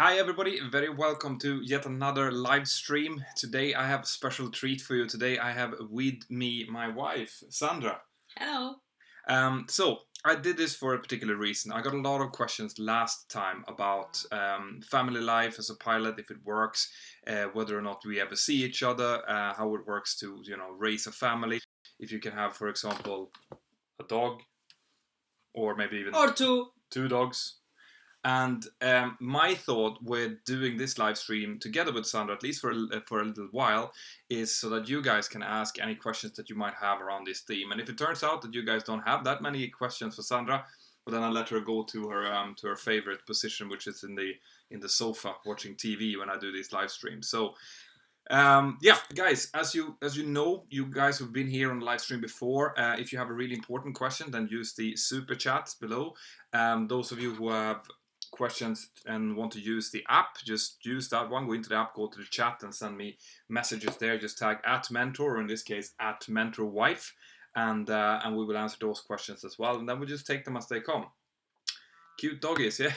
Hi everybody, very welcome to yet another live stream. Today I have a special treat for you. Today I have with me my wife, Sandra. Hello. So I did this for a particular reason. I got a lot of questions last time about family life as a pilot, if it works, whether or not we ever see each other, how it works to raise a family. If you can have, for example, a dog, or maybe even two dogs. And my thought with doing this live stream together with Sandra, at least for a little while, is so that you guys can ask any questions that you might have around this theme. And if it turns out that you guys don't have that many questions for Sandra, well, then I'll let her go to her favorite position, which is in the sofa watching TV when I do these live streams. So. Yeah, guys, as you know, you guys have been here on the live stream before. If you have a really important question, then use the super chat below. Those of you who have questions and want to use the app, just use that one. Go into the app, go to the chat, and send me messages there. Just tag @mentor, or in this case @mentorwife, and we will answer those questions as well. And then we just take them as they come. Cute doggies, yeah.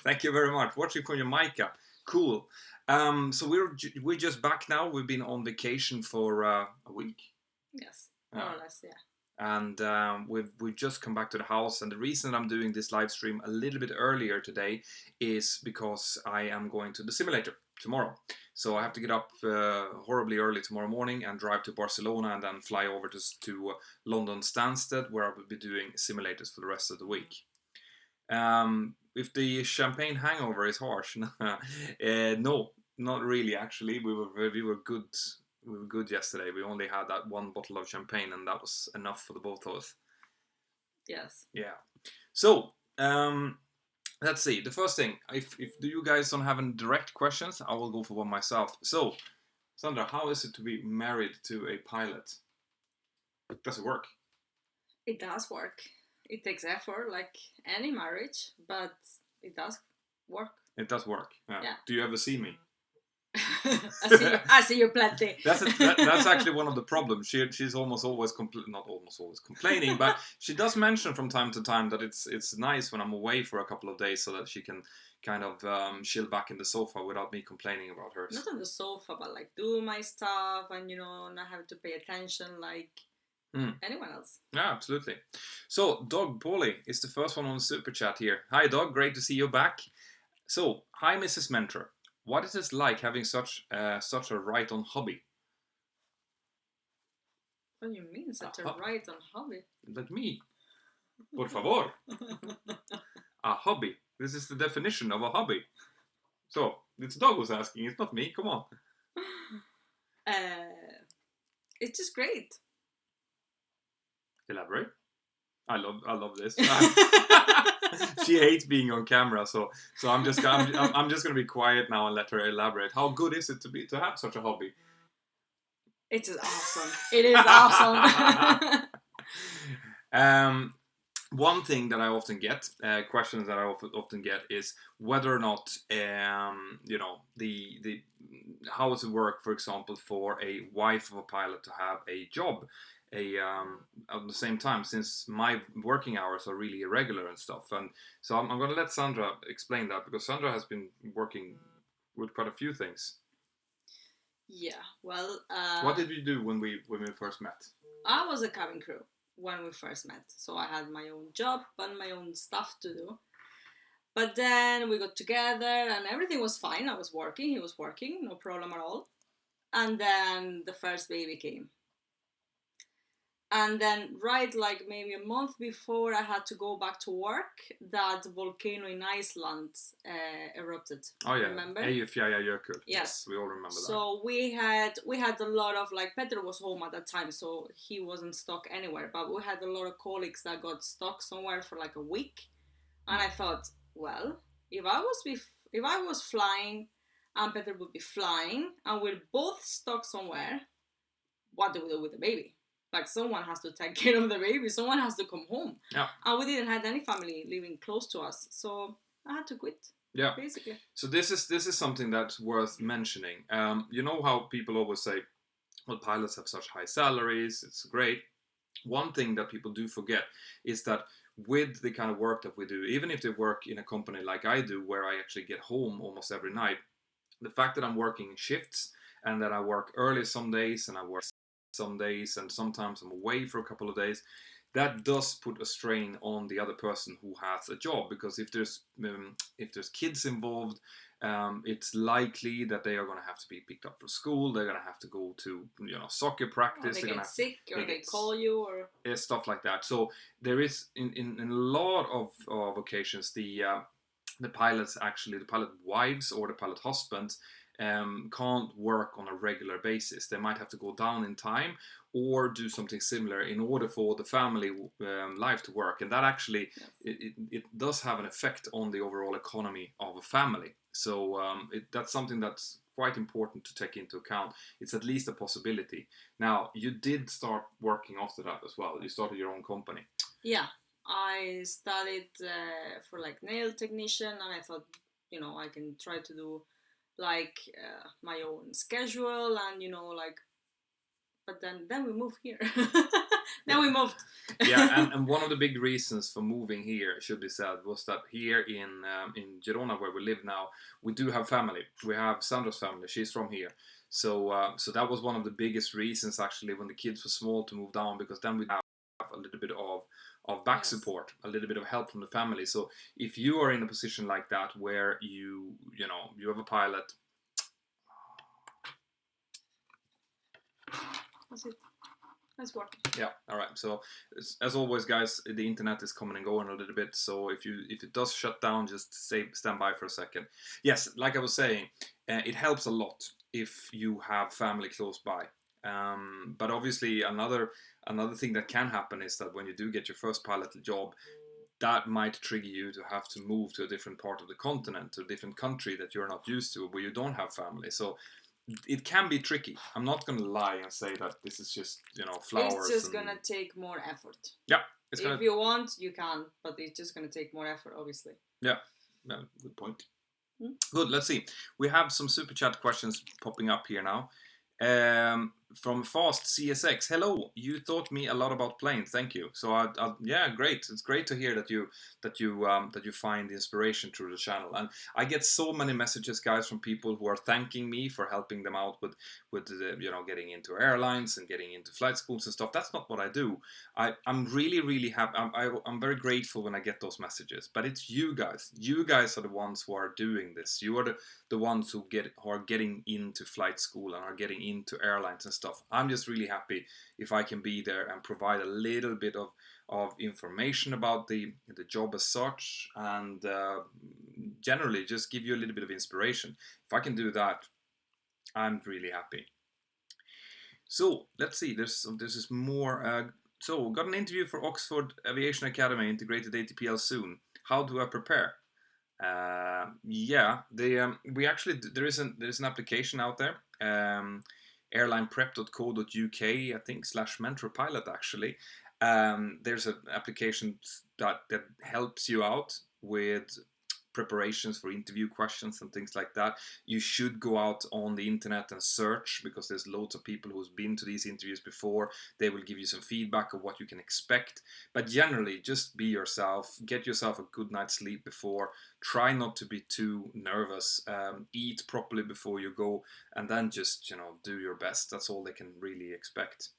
Thank you very much. Watching from Jamaica, cool. So we're just back now. We've been on vacation for a week. Yes, more or less, yeah. And we've just come back to the house. And the reason I'm doing this live stream a little bit earlier today is because I am going to the simulator tomorrow. So I have to get up horribly early tomorrow morning and drive to Barcelona and then fly over to London Stansted, where I will be doing simulators for the rest of the week. If the champagne hangover is harsh, no, not really. Actually, we were good. We were good yesterday. We only had that one bottle of champagne, and that was enough for the both of us. Yes. Yeah. So, let's see. The first thing, if you guys don't have any direct questions, I will go for one myself. So, Sandra, how is it to be married to a pilot? Does it work? It does work. It takes effort, like any marriage, but it does work. It does work. Yeah. Do you ever see me? I see you plenty. That's actually one of the problems. She's almost always not almost always complaining, but she does mention from time to time that it's nice when I'm away for a couple of days so that she can kind of chill back in the sofa without me complaining about her. Not on the sofa, but like do my stuff and not have to pay attention like anyone else. Yeah, absolutely. So Dog Paulie is the first one on the super chat here. Hi Dog, great to see you back. So hi Mrs. Mentor. What is it like having such a right-on hobby? What do you mean, such a right-on hobby? Like me. Por favor. A hobby. This is the definition of a hobby. So, it's Dog who's asking, it's not me, come on. It's just great. Elaborate. I love this. She hates being on camera, so I'm just gonna be quiet now and let her elaborate. How good is it to have such a hobby? It is awesome. It is awesome. One thing that I often get, questions that I often get, is whether or not the how does it work, for example, for a wife of a pilot to have a job at the same time, since my working hours are really irregular and stuff. And so I'm going to let Sandra explain that, because Sandra has been working with quite a few things. Yeah, well... what did we do when we first met? I was a cabin crew when we first met. So I had my own job and my own stuff to do. But then we got together and everything was fine. I was working, he was working, no problem at all. And then the first baby came. And then right like maybe a month before I had to go back to work, that volcano in Iceland erupted. Oh yeah, remember? Eyjafjallajökull. Yes, we all remember that. So we had a lot of, like, Peter was home at that time, so he wasn't stuck anywhere. But we had a lot of colleagues that got stuck somewhere for like a week. And I thought, well, if I was flying and Peter would be flying and we're both stuck somewhere, what do we do with the baby? Like, someone has to take care of the baby. Someone has to come home. Yeah. And we didn't have any family living close to us. So I had to quit. Yeah. Basically. So this is something that's worth mentioning. You know how people always say, well, pilots have such high salaries. It's great. One thing that people do forget is that with the kind of work that we do, even if they work in a company like I do, where I actually get home almost every night, the fact that I'm working in shifts and that I work early some days and I work some days and sometimes I'm away for a couple of days, that does put a strain on the other person who has a job, because if there's kids involved, it's likely that they are going to have to be picked up for school. They're going to have to go to soccer practice. Or they They're get sick, or they call you, or stuff like that. So there is in a lot of occasions the pilots, actually the pilot wives or the pilot husbands, can't work on a regular basis. They might have to go down in time or do something similar in order for the family life to work, and that actually it does have an effect on the overall economy of a family. So that's something that's quite important to take into account. It's at least a possibility. Now, you did start working after that as well. You started your own company. Yeah, I studied for like nail technician, and I thought, I can try to do like my own schedule, and like. But then we moved here. Then we moved. Yeah, and one of the big reasons for moving here, should be said, was that here in Girona, where we live now, we do have family. We have Sandra's family. She's from here. So that was one of the biggest reasons, actually, when the kids were small, to move down, because then we have a little bit of back support, a little bit of help from the family. So if you are in a position like that where you have a pilot. That's it. That's working. Yeah, all right. So as always, guys, the internet is coming and going a little bit. So if it does shut down, just stand by for a second. Yes, like I was saying, it helps a lot if you have family close by. But obviously, another thing that can happen is that when you do get your first pilot job, that might trigger you to have to move to a different part of the continent, to a different country that you're not used to, where you don't have family. So it can be tricky. I'm not going to lie and say that this is just flowers. It's just gonna take more effort. Yeah, if you want, you can, but it's just gonna take more effort, obviously. Yeah, good point. Good. Let's see. We have some super chat questions popping up here now. From Fast CSX, hello. You taught me a lot about planes. Thank you. So yeah, great. It's great to hear that you find inspiration through the channel. And I get so many messages, guys, from people who are thanking me for helping them out with getting into airlines and getting into flight schools and stuff. That's not what I do. I'm really happy. I'm very grateful when I get those messages. But it's you guys. You guys are the ones who are doing this. You are the ones who are getting into flight school and are getting into airlines and stuff. I'm just really happy if I can be there and provide a little bit of information about the job as such, and generally just give you a little bit of inspiration. If I can do that, I'm really happy. So let's see. There's more. So got an interview for Oxford Aviation Academy integrated ATPL soon. How do I prepare? Yeah, we actually there is an application out there. Airlineprep.co.uk, I think, /mentorpilot, actually. There's an application that helps you out with preparations for interview questions and things like that. You should go out on the internet and search, because there's loads of people who's been to these interviews before. They will give you some feedback of what you can expect. But generally, just be yourself. Get yourself a good night's sleep before. Try not to be too nervous. Eat properly before you go, and then just do your best. That's all they can really expect.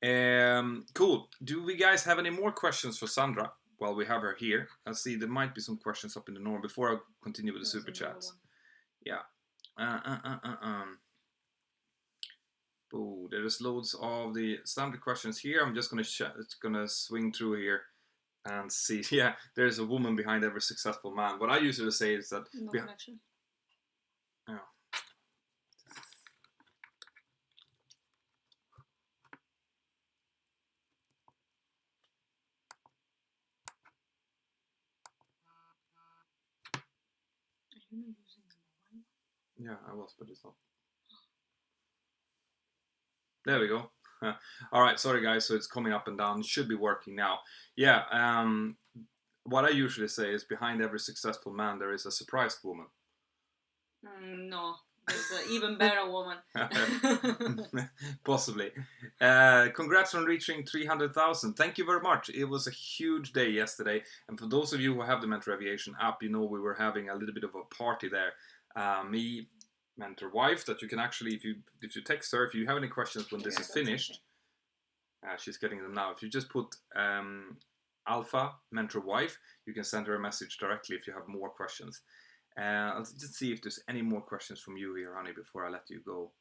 Cool. Do we guys have any more questions for Sandra? While we have her here, I see there might be some questions up in the norm before I continue with the super chats. Yeah. Oh, there's loads of the standard questions here. I'm just gonna swing through here and see. Yeah, there's a woman behind every successful man. What I usually say is that no connection. Yeah. Yeah, I was, but it's not. There we go. All right, sorry guys. So it's coming up and down. It should be working now. Yeah. What I usually say is, behind every successful man there is a surprised woman. No, There's an even better woman. Possibly. Congrats on reaching 300,000. Thank you very much. It was a huge day yesterday. And for those of you who have the Mentor Aviation app, you know we were having a little bit of a party there. Me, Mentor Wife, that you can actually, if you text her, if you have any questions when this is finished, she's getting them now. If you just put Alpha Mentor Wife, you can send her a message directly if you have more questions. I'll just see if there's any more questions from you here, honey, before I let you go.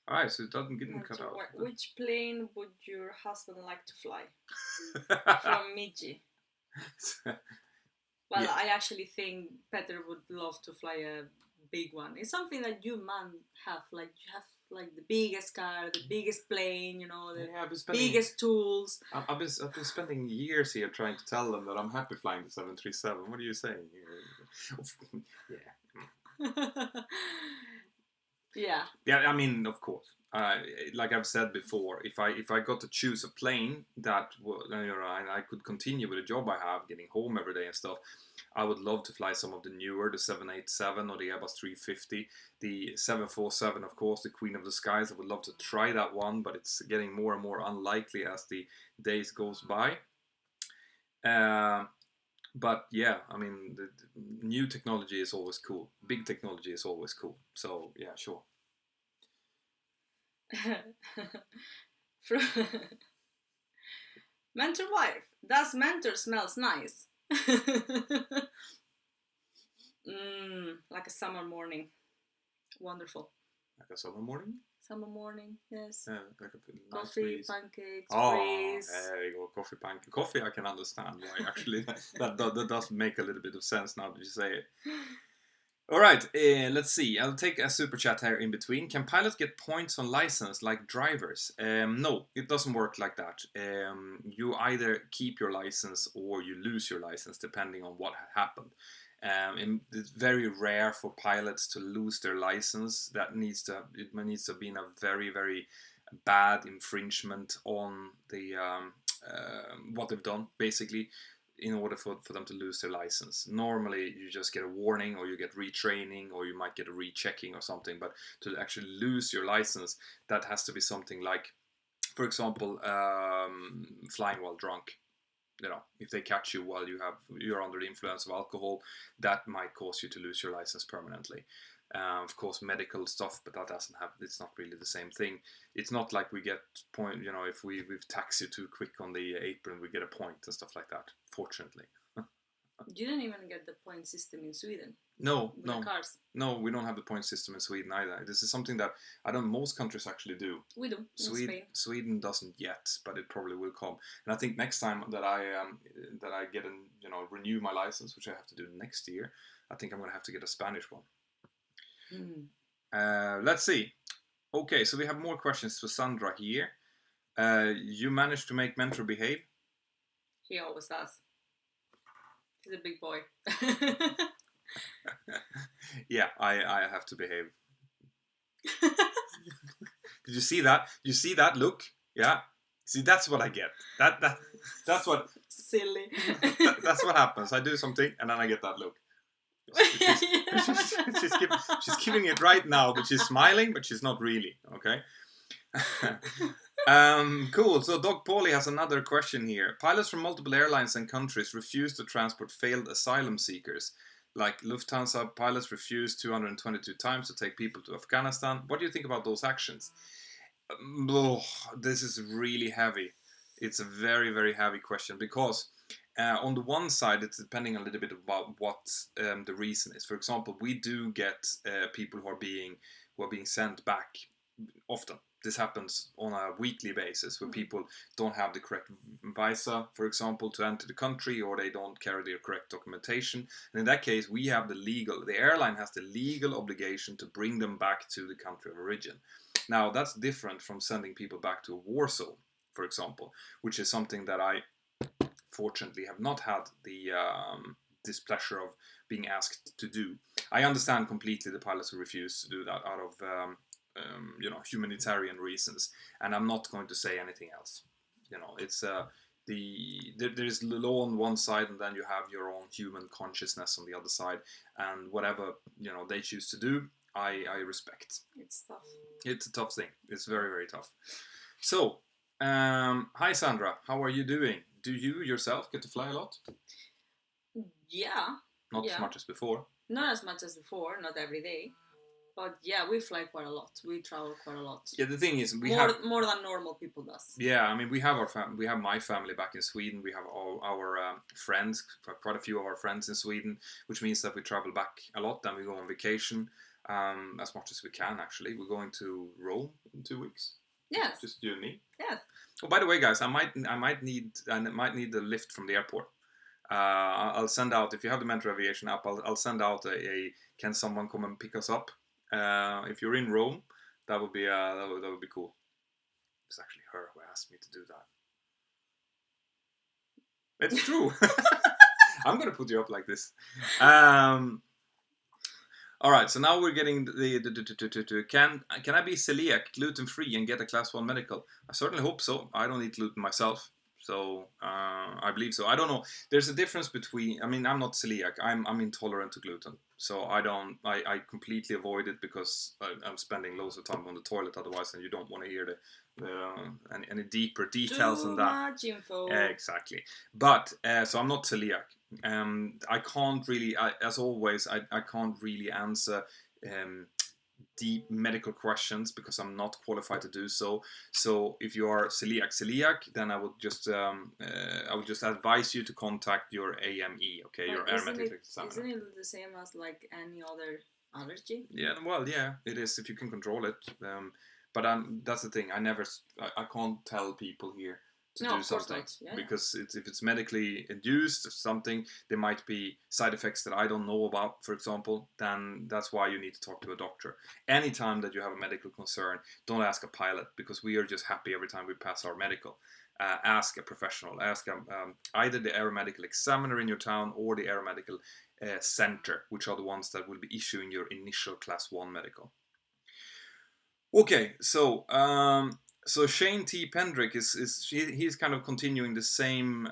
All right, so it doesn't get cut out. Which plane would your husband like to fly? From Miji. Well, yeah. I actually think Peter would love to fly a big one. It's something that you man have. Like you have like the biggest car, the biggest plane, you know, the biggest tools. I've been spending years here trying to tell them that I'm happy flying the 737. What are you saying? Yeah. Yeah, I mean, of course. Like I've said before, if I got to choose a plane that and I could continue with the job I have, getting home every day and stuff, I would love to fly some of the newer, the 787 or the Airbus 350, the 747, of course, the Queen of the Skies. I would love to try that one, but it's getting more and more unlikely as the days goes by. But yeah, I mean, the new technology is always cool. Big technology is always cool. So yeah, sure. Mentor Wife, does Mentor smells nice? Like a summer morning. Wonderful. Like a summer morning? Summer morning, yes. Like a nice coffee, breeze. Pancakes, breeze. There you go, coffee, pancake. Coffee, I can understand why actually that does make a little bit of sense now that you say it. All right, let's see. I'll take a super chat here in between. Can pilots get points on license like drivers? No, it doesn't work like that. You either keep your license or you lose your license depending on what happened. It's very rare for pilots to lose their license. It needs to have been a very, very bad infringement on the what they've done, basically, in order for them to lose their license. Normally, you just get a warning, or you get retraining, or you might get a rechecking or something. But to actually lose your license, that has to be something like, for example, flying while drunk. You know, if they catch you while you're under the influence of alcohol, that might cause you to lose your license permanently. Of course, medical stuff, but that doesn't have. It's not really the same thing. It's not like we get point. You know, if we've taxed you too quick on the apron, we get a point and stuff like that. Fortunately, you didn't even get the point system in Sweden. No, cars. No, we don't have the point system in Sweden either. This is something that most countries actually do. We do. Sweden doesn't yet, but it probably will come. And I think next time that I get renew my license, which I have to do next year, I think I'm going to have to get a Spanish one. Let's see. Okay, so we have more questions for Sandra here. You managed to make Mentor behave? He always does. He's a big boy. Yeah, I have to behave. Did you see that? You see that look? Yeah. See, that's what I get. That's what. Silly. That's what happens. I do something and then I get that look. She's giving it right now, but she's smiling, but she's not really. Okay. Cool. So Doc Pauly has another question here. Pilots from multiple airlines and countries refuse to transport failed asylum seekers. Like Lufthansa pilots refused 222 times to take people to Afghanistan. What do you think about those actions? This is really heavy. It's a very, very heavy question because on the one side, it's depending a little bit about what the reason is. For example, we do get people who are being sent back often. This happens on a weekly basis where people don't have the correct visa, for example, to enter the country, or they don't carry the correct documentation. And in that case, the airline has the legal obligation to bring them back to the country of origin. Now, that's different from sending people back to a war zone, for example, which is something that I fortunately have not had the displeasure of being asked to do. I understand completely the pilots who refuse to do that out of humanitarian reasons, and I'm not going to say anything else. It's there's law on one side, and then you have your own human consciousness on the other side, and whatever they choose to do, I respect. It's tough. It's a tough thing. It's very, very tough. So, hi Sandra, how are you doing? Do you yourself get to fly a lot? Yeah. Not as much as before. Not as much as before, not every day. But yeah, we fly quite a lot. We travel quite a lot. Yeah, the thing is, more than normal people does. Yeah, I mean, we have we have my family back in Sweden. We have all our friends, quite a few of our friends in Sweden, which means that we travel back a lot. Then we go on vacation, as much as we can. Actually, we're going to Rome in 2 weeks. Yes. Just you and me. Yes. Oh, by the way, guys, I might need the lift from the airport. I'll send out, if you have the Mentor Aviation app, I'll send out a can someone come and pick us up? If you're in Rome, that would be cool. It's actually her who asked me to do that. It's true. I'm gonna put you up like this. All right, so now we're getting can I be celiac, gluten free, and get a class 1 medical? I certainly hope so. I don't eat gluten myself, so I believe so. I don't know. There's a difference between. I mean, I'm not celiac. I'm intolerant to gluten, so I completely avoid it because I'm spending loads of time on the toilet otherwise, and you don't want to hear any deeper details on that. Too much info. Exactly. But so I'm not celiac. I can't really, as always, I can't really answer deep medical questions because I'm not qualified to do so. So if you are celiac, then I would just advise you to contact your AME, okay, but your aromatic examiner. Isn't it the same as like any other allergy? Yeah, well, yeah, it is if you can control it. But that's the thing. I can't tell people here to do something because if it's medically induced or something, there might be side effects that I don't know about, for example. Then that's why you need to talk to a doctor. Anytime that you have a medical concern, don't ask a pilot because we are just happy every time we pass our medical. Ask a professional. Ask either the aeromedical examiner in your town or the aeromedical center, which are the ones that will be issuing your initial class 1 medical. Okay, so Shane T. Pendrick he's kind of continuing the same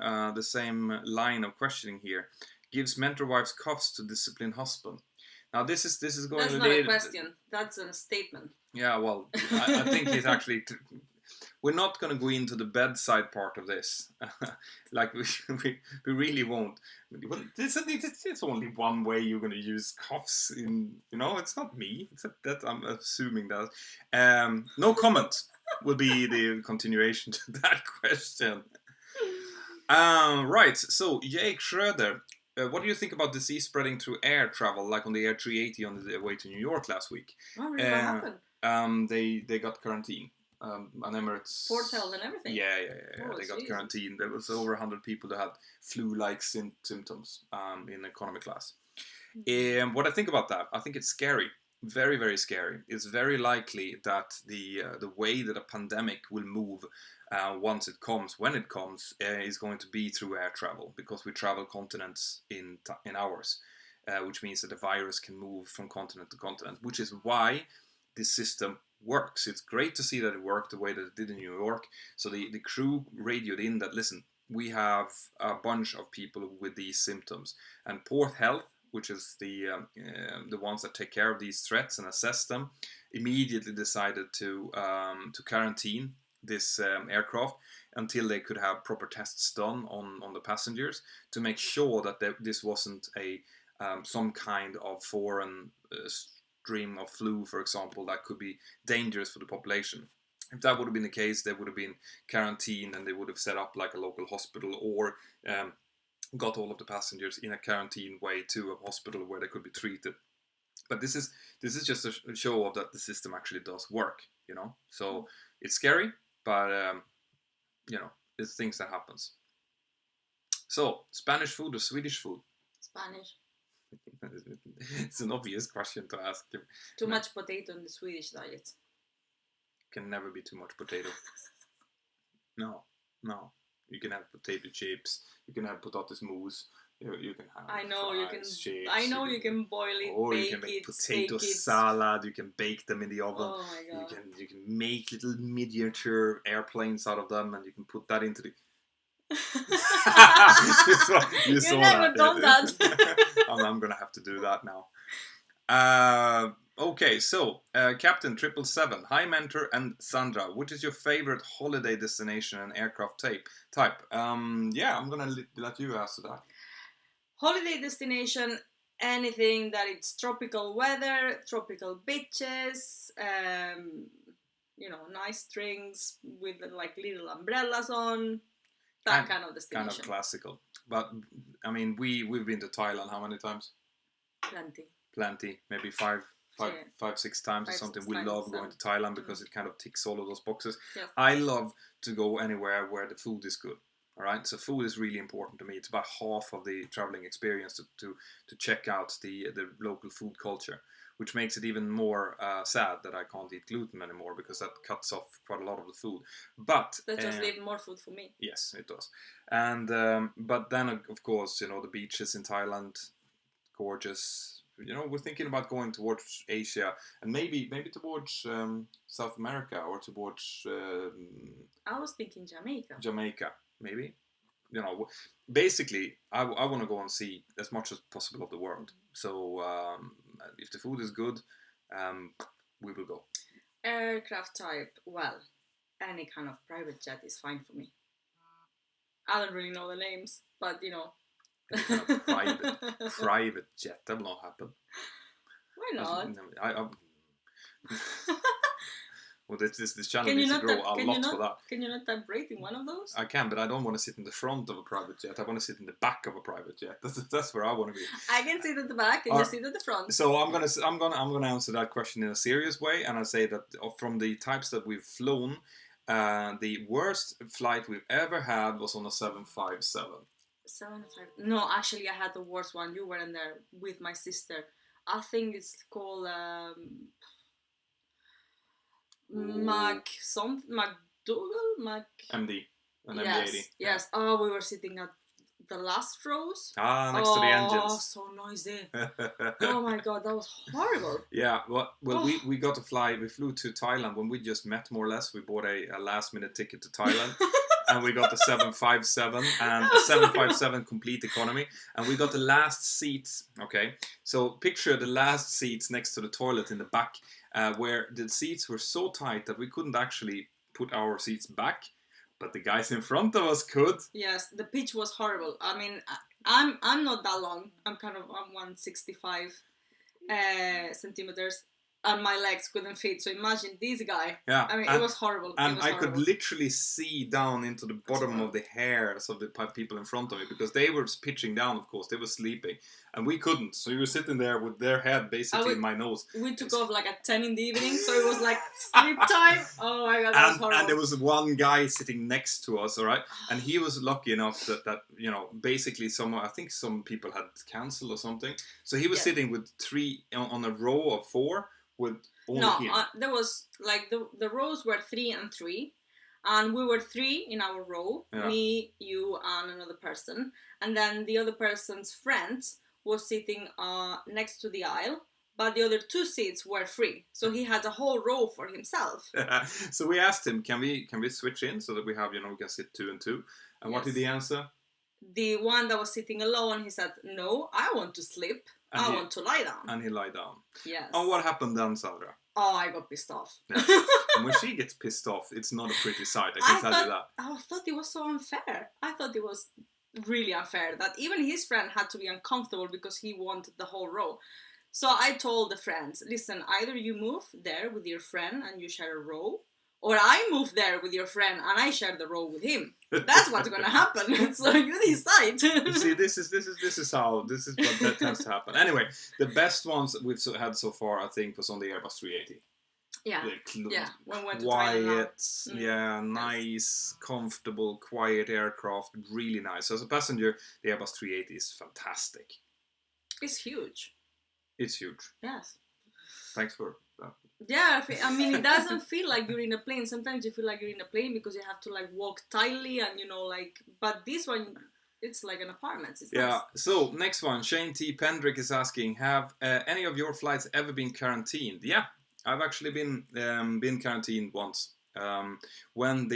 line of questioning here. Gives mentor wives cuffs to discipline husband. Now this is going. That's not a question. That's a statement. Yeah, well, I think he's actually. We're not going to go into the bedside part of this, like we really won't. Well, it's only one way you're going to use cuffs in. It's not me. That I'm assuming that. No comment will be the continuation to that question. Right. So Jake Schroeder, what do you think about disease spreading through air travel, like on the Air 380 on the way to New York last week? Oh, really? What happened? They got quarantined. And Emirates. Port health and everything. Yeah. They got quarantined. There was over 100 people that had flu-like symptoms in economy class. What I think about that, I think it's scary. Very, very scary. It's very likely that the way that a pandemic will move once it comes, when it comes, is going to be through air travel because we travel continents in hours, which means that the virus can move from continent to continent, which is why this system works. It's great to see that it worked the way that it did in New York. So the crew radioed in that, listen, we have a bunch of people with these symptoms, and Port Health, which is the ones that take care of these threats and assess them, immediately decided to quarantine this aircraft until they could have proper tests done on the passengers to make sure that this wasn't a some kind of foreign stream of flu, for example, that could be dangerous for the population. If that would have been the case, they would have been quarantined and they would have set up like a local hospital or got all of the passengers in a quarantine way to a hospital where they could be treated. But this is just a show of that the system actually does work, So it's scary, but it's things that happens. So Spanish food or Swedish food? Spanish. It's an obvious question to ask. Too much potato in the Swedish diet. Can never be too much potato. No. You can have potato chips. You can have potatis mousse. You can have. I know you can. Chips, you can boil it, or bake you can make it, potato steak salad. You can bake them in the oven. Oh my god! You can make little miniature airplanes out of them, and you can put that into the. You saw never that. done that. I'm gonna have to do that now. Okay, so Captain 777. Hi, Mentor and Sandra. What is your favorite holiday destination and aircraft type? Yeah, I'm gonna let you answer that. Holiday destination, anything that it's tropical weather, tropical beaches, nice drinks with like little umbrellas on, that kind of destination. Kind of classical. But I mean, we've been to Thailand how many times? Plenty. Maybe five, 6 times or something. We love going to Thailand because it kind of ticks all of those boxes. Yes. I love to go anywhere where the food is good. All right, so food is really important to me. It's about half of the traveling experience to check out the local food culture, which makes it even more sad that I can't eat gluten anymore because that cuts off quite a lot of the food. But that just leaves more food for me. Yes, it does. And but then of course the beaches in Thailand, gorgeous. We're thinking about going towards Asia and maybe towards South America or towards. I was thinking Jamaica. Jamaica, maybe. Basically, I want to go and see as much as possible of the world. So if the food is good, we will go. Aircraft type, well, any kind of private jet is fine for me. I don't really know the names, but private jet, that will not happen. Why not? Well, this channel needs to grow a lot for that. Can you not type rating one of those? I can, but I don't want to sit in the front of a private jet. I want to sit in the back of a private jet. That's where I want to be. I can sit at the back, and you sit at the front. So I'm gonna answer that question in a serious way, and I say that from the types that we've flown, the worst flight we've ever had was on a 757. 757. No, actually, I had the worst one. You were in there with my sister. I think it's called. McDougal? MD. An yes, MD-80. Yes. Oh, we were sitting at the last rows. Next to the engines. Oh, so noisy. Oh my god, that was horrible. Yeah, well, we got to fly. We flew to Thailand when we just met, more or less. We bought a last-minute ticket to Thailand. And we got the 757 and the 757 complete economy. And we got the last seats. Okay, so picture the last seats next to the toilet in the back, where the seats were so tight that we couldn't actually put our seats back, but the guys in front of us could. Yes, the pitch was horrible. I mean, I'm not that long. I'm 165 centimeters. And my legs couldn't fit, so imagine this guy. Yeah, I mean, it was horrible. And I could literally see down into the bottom of the hairs of the people in front of me because they were pitching down, of course. They were sleeping. And we couldn't. So we were sitting there with their head basically in my nose. We took off like at 10 in the evening, so it was like sleep time. Oh my god, that was horrible. And there was one guy sitting next to us, all right? And he was lucky enough that basically I think some people had canceled or something. So he was sitting with 3 on a row of 4. With there was like the rows were 3 and 3, and we were 3 in our row. Yeah. Me, you, and another person, and then the other person's friend was sitting next to the aisle, but the other 2 seats were free, so he had a whole row for himself. So we asked him, can we switch in so that we have we can sit 2 and 2? And what did he answer? The one that was sitting alone, he said, "No, I want to sleep. I want to lie down." And he lied down. Yes. And what happened then, Sandra? Oh, I got pissed off. Yeah. And when she gets pissed off, it's not a pretty sight, I can tell you that. I thought it was so unfair. I thought it was really unfair that even his friend had to be uncomfortable because he wanted the whole row. So I told the friends, listen, either you move there with your friend and you share a row, or I move there with your friend and I share the row with him. That's what's gonna happen. So you decide. See, this is what that tends to happen. Anyway, the best ones we've had so far, I think, was on the Airbus 380. Yeah. When we went to quiet, nice, comfortable, quiet aircraft, really nice. So as a passenger, the Airbus 380 is fantastic. It's huge. It's huge. Yes. Thanks for that. Yeah, I mean, it doesn't feel like you're in a plane. Sometimes you feel like you're in a plane because you have to walk tightly and but this one, it's like an apartment. It's nice. So next one, Shane T. Pendrick is asking, have any of your flights ever been quarantined? Yeah, I've actually been quarantined once. Remember when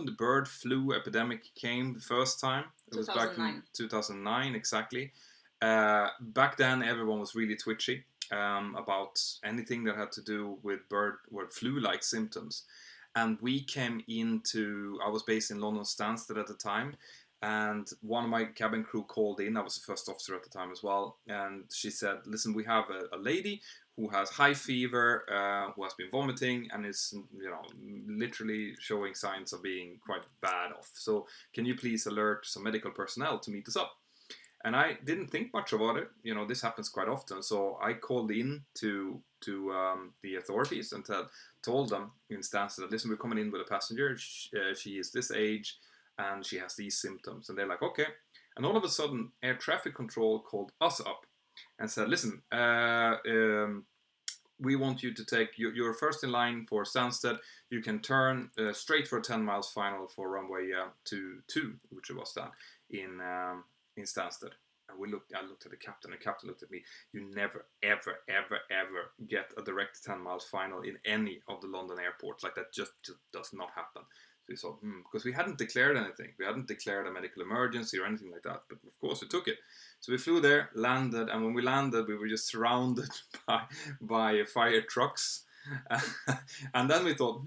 the bird flu epidemic came the first time? It was back in 2009 exactly. Back then, everyone was really twitchy about anything that had to do with bird or flu-like symptoms. And we came into. I was based in London Stansted at the time, and one of my cabin crew called in. I was the first officer at the time as well, and she said, "Listen, we have a lady who has high fever, who has been vomiting, and is literally showing signs of being quite bad off. So can you please alert some medical personnel to meet us up?" And I didn't think much about it. This happens quite often. So I called in to the authorities and told them in Stansted that, "Listen, we're coming in with a passenger. She is this age and she has these symptoms." And they're like, "Okay." And all of a sudden, air traffic control called us up and said, "Listen, we want you to take, you're first in line for Stansted. You can turn straight for a 10 miles final for runway 22, which it was done in Stansted." And I looked at the captain, and the captain looked at me. "You never, ever, ever, ever get a direct 10 miles final in any of the London airports. Like, that just does not happen." So we thought, because we hadn't declared anything. We hadn't declared a medical emergency or anything like that. But of course, we took it. So we flew there, landed, and when we landed, we were just surrounded by fire trucks. And then we thought,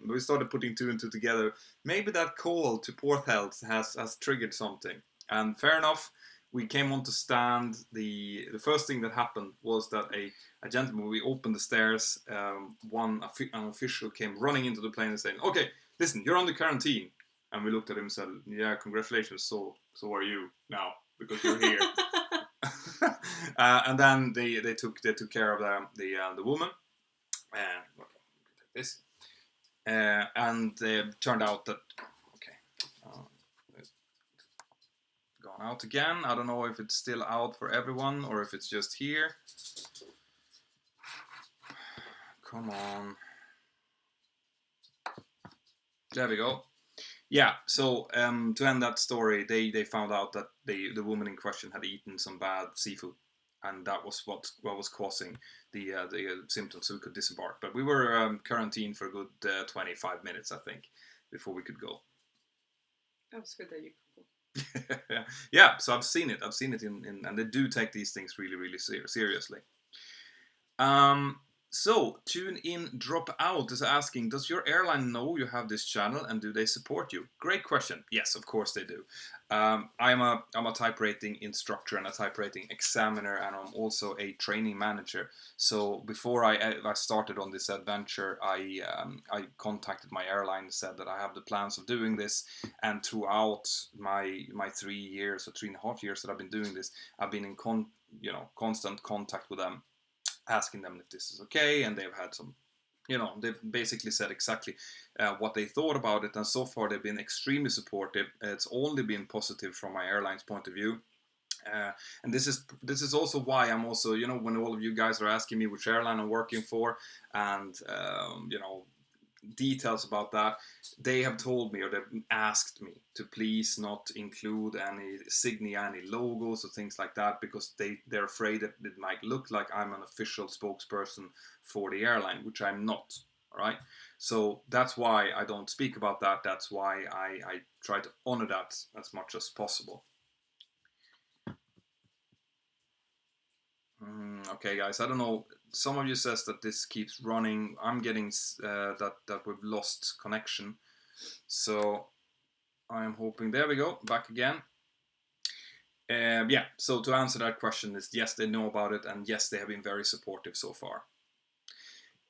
we started putting two and two together. Maybe that call to Port Health has triggered something. And fair enough, we came on to stand. The first thing that happened was that a gentleman, we opened the stairs, an official came running into the plane and saying, "Okay, listen, you're under quarantine." And we looked at him and said, "Yeah, congratulations, so are you now, because you're here." And then they took care of the woman. This. And it turned out that, okay, it's gone out again. I don't know if it's still out for everyone or if it's just here. Come on. There we go. Yeah, so to end that story, they found out that the woman in question had eaten some bad seafood, and that was what was causing the symptoms, so we could disembark. But we were quarantined for a good 25 minutes, I think, before we could go. That was good that you could go. Yeah, so I've seen it in and they do take these things really, really seriously. So, Tune In Drop Out is asking, does your airline know you have this channel and do they support you? Great question. Yes, of course they do. I'm a type rating instructor and a type rating examiner, and I'm also a training manager. So before I started on this adventure, I contacted my airline and said that I have the plans of doing this, and throughout my 3 years or 3.5 years that I've been doing this, I've been in constant contact with them, asking them if this is okay, and they've had some, they've basically said exactly what they thought about it, and so far they've been extremely supportive. It's only been positive from my airline's point of view. And this is also why I'm also, when all of you guys are asking me which airline I'm working for, and details about that, they have told me, or they've asked me to please not include any insignia, any logos or things like that, because they're afraid that it might look like I'm an official spokesperson for the airline, which I'm not. All right, so that's why I don't speak about that. That's why I try to honor that as much as possible. Okay, guys, I don't know. Some of you says that this keeps running. I'm getting that we've lost connection. So I am hoping. There we go. Back again. Yeah. So to answer that question is yes, they know about it, and yes, they have been very supportive so far.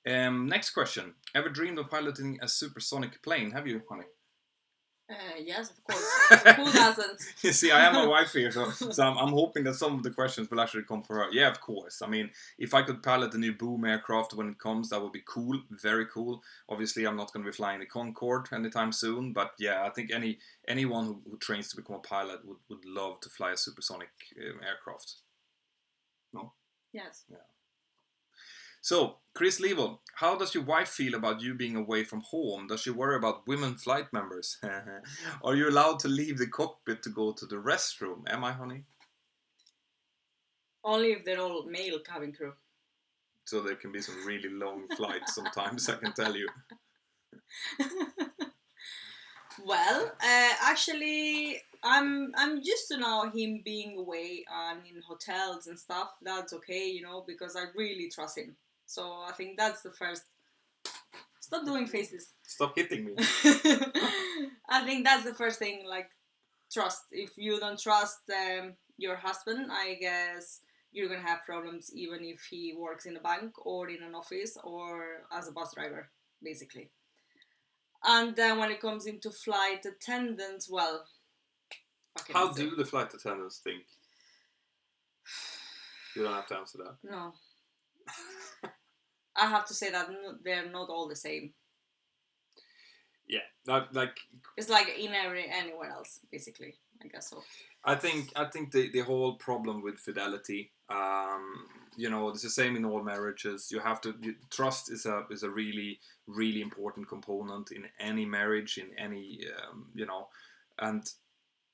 Next question. Ever dreamed of piloting a supersonic plane? Have you, honey? Yes, of course. Who doesn't? You see, I have my wife here, so I'm hoping that some of the questions will actually come for her. Yeah, of course. I mean, if I could pilot the new boom aircraft when it comes, that would be cool, very cool. Obviously, I'm not going to be flying the Concorde anytime soon, but yeah, I think anyone who trains to become a pilot would love to fly a supersonic aircraft. No? Yes. Yeah. So, Chris Level, how does your wife feel about you being away from home? Does she worry about women flight members? Are you allowed to leave the cockpit to go to the restroom? Am I, honey? Only if they're all male cabin crew. So there can be some really long flights sometimes, I can tell you. Well, actually, I'm used to now him being away and in hotels and stuff. That's okay, you know, because I really trust him. So I think that's the first. Stop doing faces. Stop hitting me. I think that's the first thing. Like trust. If you don't trust your husband, I guess you're gonna have problems even if he works in a bank or in an office or as a bus driver, basically. And then when it comes into flight attendants, well, what can I How say? do the flight attendants think? You don't have to answer that. No, I have to say that they're not all the same. Yeah, that, like It's like in anywhere else, basically. I guess so. I think the whole problem with fidelity, you know, it's the same in all marriages. You have to trust is a really important component in any marriage, in any you know, and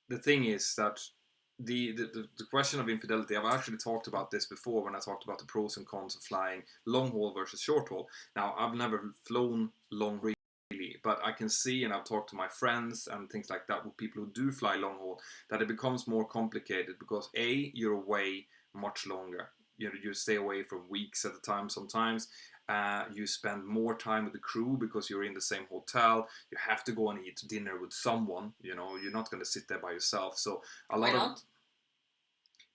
the thing is that the question of infidelity, I've actually talked about this before when I talked about the pros and cons of flying long haul versus short haul. Now, I've never flown long really, but I can see, and I've talked to my friends and things like that with people who do fly long haul, that it becomes more complicated because you're away much longer. You stay away for weeks at a time sometimes. You spend more time with the crew because you're in the same hotel. You have to go and eat dinner with someone. You know, you're not going to sit there by yourself. So a lot Why of not?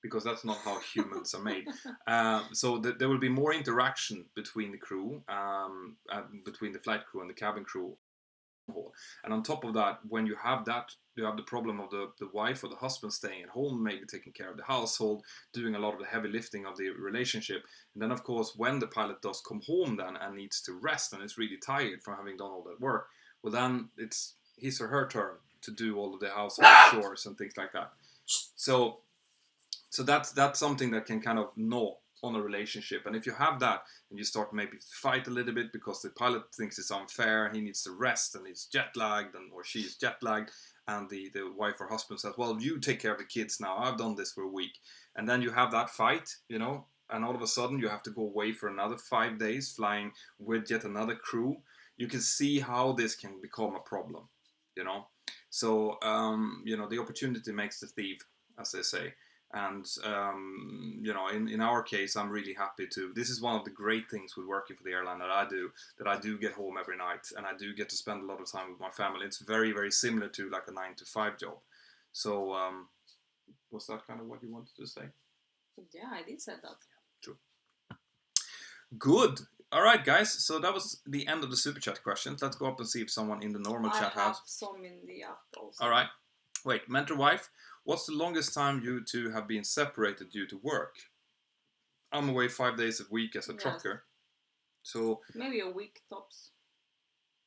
because that's not how humans are made. So there will be more interaction between the crew, between the flight crew and the cabin crew. And on top of that, when you have that, you have the problem of the wife or the husband staying at home, maybe taking care of the household, doing a lot of the heavy lifting of the relationship. And then, of course, when the pilot does come home then and needs to rest and is really tired from having done all that work, well, then it's his or her turn to do all of the household chores and things like that. So that's something that can kind of gnaw on a relationship. And if you have that and you start maybe to fight a little bit because the pilot thinks it's unfair, he needs to rest and he's jet lagged or she's jet lagged, and the wife or husband says, well, you take care of the kids now, I've done this for a week, and then you have that fight, you know, and all of a sudden you have to go away for another 5 days flying with yet another crew. You can see how this can become a problem, you know. So you know, the opportunity makes the thief, as they say. And you know, in our case, I'm really happy to. This is one of the great things with working for the airline that I do get home every night, and I do get to spend a lot of time with my family. It's very similar to like a 9 to 5 job. So was that kind of what you wanted to say? Yeah, I did say that. True. Good. All right, guys. So that was the end of the super chat questions. Let's go up and see if someone in the normal chat I have has. some in the app also. All right. Wait, mentor wife. What's the longest time you two have been separated due to work? I'm away 5 days a week as a trucker. So maybe a week tops.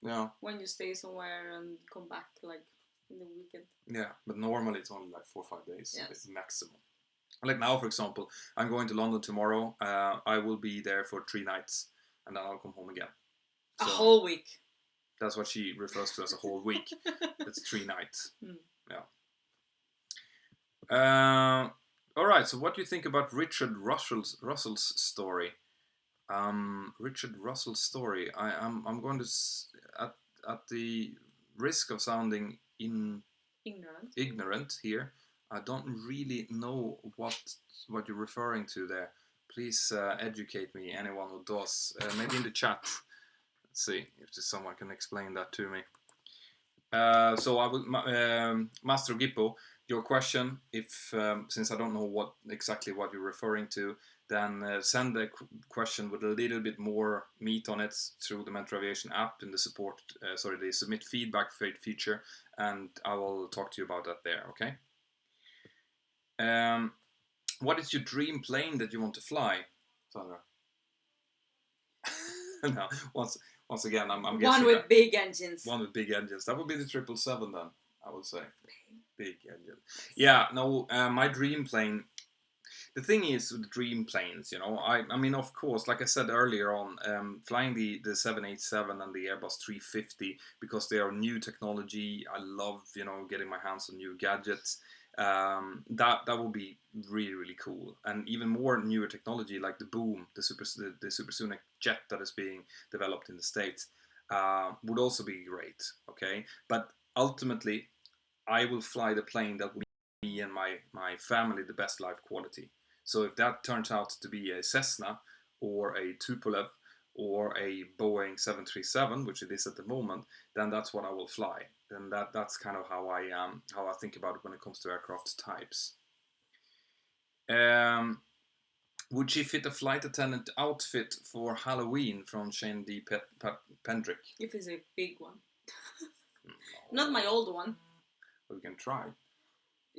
Yeah. When you stay somewhere and come back like in the weekend. Yeah, but normally it's only like 4 or 5 days. Yes. It's maximum. Like now, for example, I'm going to London tomorrow. I will be there for 3 nights, and then I'll come home again. So, a whole week. That's what she refers to as a whole week. It's 3 nights. Yeah. All right. So, what do you think about Richard Russell's story? Richard Russell's story. I'm going to at the risk of sounding ignorant here. I don't really know what you're referring to there. Please educate me. Anyone who does, maybe in the chat. Let's see if someone can explain that to me. So I will, Master Gippo, your question. If since I don't know exactly what you're referring to, then send the question with a little bit more meat on it through the Mentor Aviation app in the the submit feedback feature, and I will talk to you about that there. Okay. What is your dream plane that you want to fly, Sandra? No, once again, I'm guessing one with big engines. One with big engines. That would be the 777 then, I would say. Big engine. Yeah, no, my dream plane. The thing is with dream planes, you know, I mean, of course, like I said earlier on, flying the 787 and the Airbus 350 because they are new technology. I love, you know, getting my hands on new gadgets. That will be really cool, and even more newer technology like the boom, the supersonic jet that is being developed in the States. would also be great. Okay, but ultimately, I will fly the plane that will give me and my family the best life quality. So if that turns out to be a Cessna or a Tupolev or a Boeing 737, which it is at the moment, then that's what I will fly. And that's kind of how I think about it when it comes to aircraft types. Um, would she fit a flight attendant outfit for Halloween from Shane D. Pendrick? If it's a big one. Not my old one. We can try.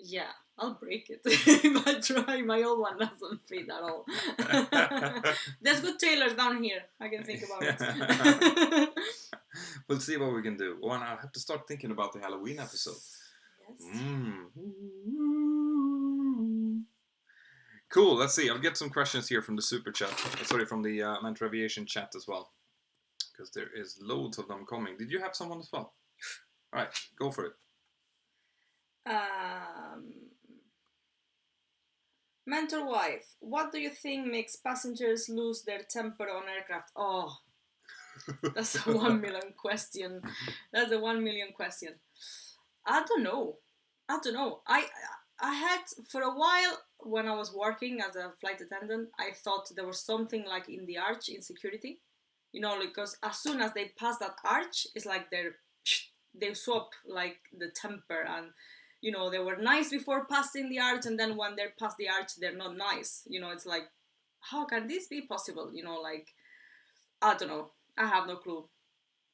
Yeah, I'll break it if I try. My old one doesn't fit at all. There's good tailors down here. I can think about it. We'll see what we can do. Oh, and I have to start thinking about the Halloween episode. Yes. Cool. Let's see. I'll get some questions here from the super chat. Sorry, from the Mentor Aviation chat as well, because there is loads of them coming. Did you have someone as well? All right, go for it. Mentor wife, what do you think makes passengers lose their temper on aircraft? Oh, that's a 1 million question. That's a 1 million question. I don't know. I had for a while when I was working as a flight attendant, I thought there was something like in the arch in security. You know, because as soon as they pass that arch, it's like they swap like the temper, and you know they were nice before passing the arch, and then when they're past the arch they're not nice. You know, it's like, how can this be possible? You know, like, I don't know. I have no clue.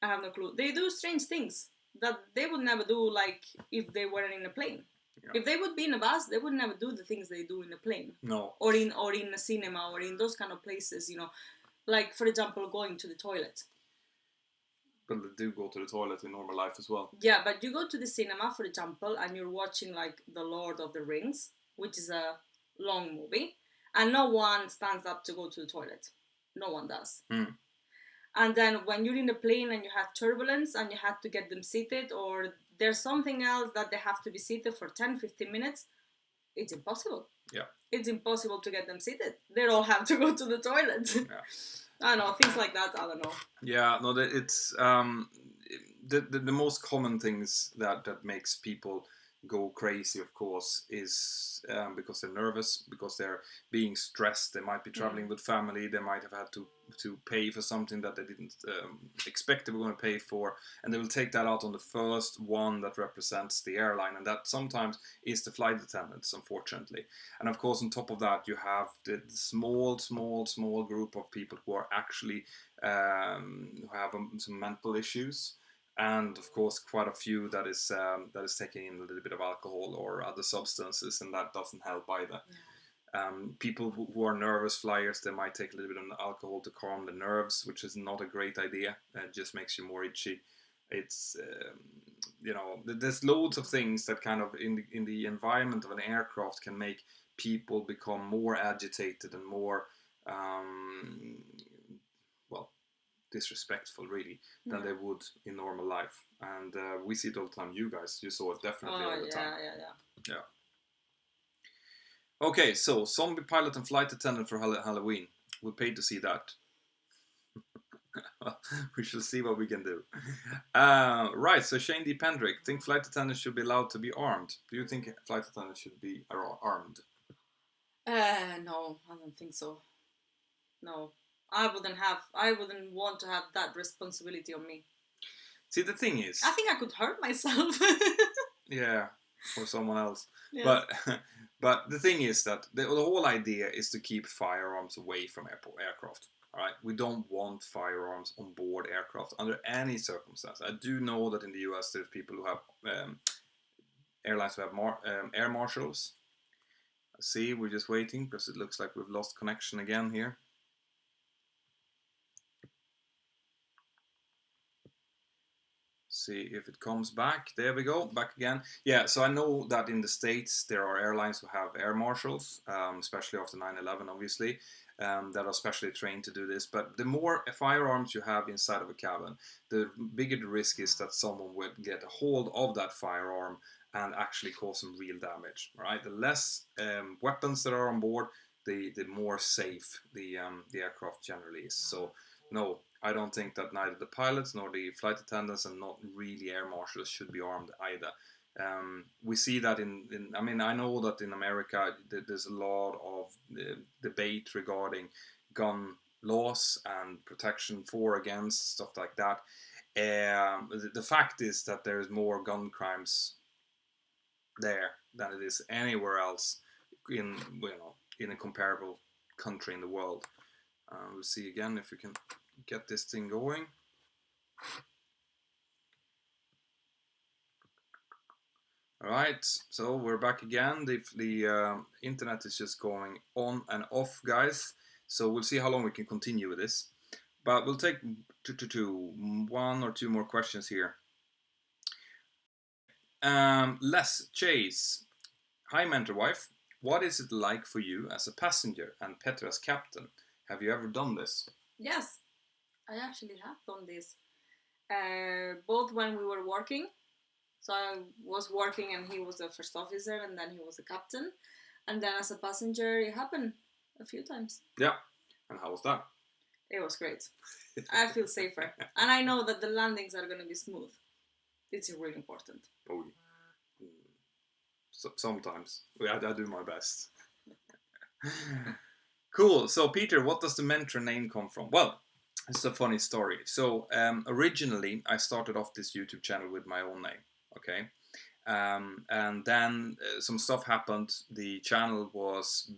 I have no clue. They do strange things that they would never do, like if they weren't in a plane. Yeah. If they would be in a bus, they would never do the things they do in a plane. No. Or in a cinema or in those kind of places, you know. Like, for example, going to the toilet. But they do go to the toilet in normal life as well. Yeah, but you go to the cinema, for example, and you're watching like The Lord of the Rings, which is a long movie, and no one stands up to go to the toilet. No one does. And then when you're in the plane and you have turbulence and you have to get them seated, or there's something else that they have to be seated for 10-15 minutes, it's impossible. Yeah. It's impossible to get them seated. They all have to go to the toilet. Yeah. I don't know, things like that, I don't know. Yeah, no, it's the most common things that makes people go crazy, of course, is because they're nervous, because they're being stressed. They might be traveling with family. They might have had to pay for something that they didn't expect they were going to pay for, and they will take that out on the first one that represents the airline, and that sometimes is the flight attendants, unfortunately. And of course, on top of that, you have the small group of people who are actually who have some mental issues. And of course, quite a few that is taking in a little bit of alcohol or other substances, and that doesn't help either. Yeah. People who are nervous flyers, they might take a little bit of alcohol to calm the nerves, which is not a great idea. It just makes you more itchy. It's you know, there's loads of things that kind of in the environment of an aircraft can make people become more agitated and more disrespectful, really, than they would in normal life. And we see it all the time. You saw it definitely all the time. Yeah. Okay, so zombie pilot and flight attendant for Halloween. We'll pay to see that. We shall see what we can do. Right, so Shane D. Pendrick, think flight attendants should be allowed to be armed? Do you think flight attendants should be armed? No, I don't think so. No. I wouldn't want to have that responsibility on me. See, the thing is, I think I could hurt myself. Yeah, or someone else. Yes. But the thing is that the whole idea is to keep firearms away from aircraft. All right, we don't want firearms on board aircraft under any circumstance. I do know that in the US there's people who have airlines who have air marshals. See, we're just waiting because it looks like we've lost connection again here. See if it comes back. There we go, back again. Yeah, so I know that in the States there are airlines who have air marshals, especially after 9/11, obviously, that are specially trained to do this. But the more firearms you have inside of a cabin, the bigger the risk is that someone would get a hold of that firearm and actually cause some real damage. Right? The less weapons that are on board, the more safe the aircraft generally is. So no, I don't think that neither the pilots nor the flight attendants and not really air marshals should be armed either. We see that I mean, I know that in America there's a lot of debate regarding gun laws and protection for, against, stuff like that. The fact is that there's more gun crimes there than it is anywhere else in, in a comparable country in the world. We'll see again if we can get this thing going. All right, so we're back again. The internet is just going on and off, guys. So we'll see how long we can continue with this. But we'll take one or two more questions here. Les Chase. Hi, mentor wife. What is it like for you as a passenger and Petra as captain? Have you ever done this? Yes, I actually have done this. Both when we were working. So I was working and he was a first officer and then he was a captain. And then as a passenger, it happened a few times. Yeah. And how was that? It was great. I feel safer. And I know that the landings are going to be smooth. It's really important. Oh, so, sometimes. I do my best. Cool. So, Peter, what does the mentor name come from? Well, it's a funny story. So, originally, I started off this YouTube channel with my own name. Okay. And then some stuff happened. The channel was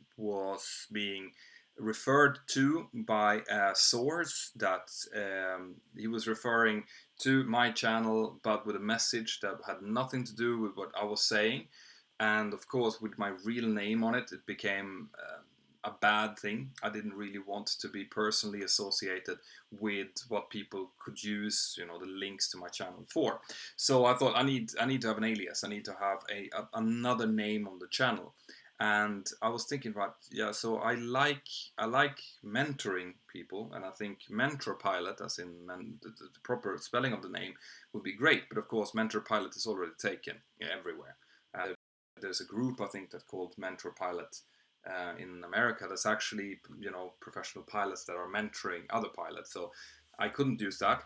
being referred to by a source that he was referring to my channel, but with a message that had nothing to do with what I was saying. And of course, with my real name on it, it became a bad thing. I didn't really want to be personally associated with what people could use, the links to my channel for. So I thought I need to have an alias. I need to have another name on the channel. And I was thinking about, so I like mentoring people, and I think mentor pilot, as in the proper spelling of the name, would be great. But of course, mentor pilot is already taken everywhere. There's a group, I think, that's called Mentor Pilot in America. That's actually, professional pilots that are mentoring other pilots. So I couldn't use that.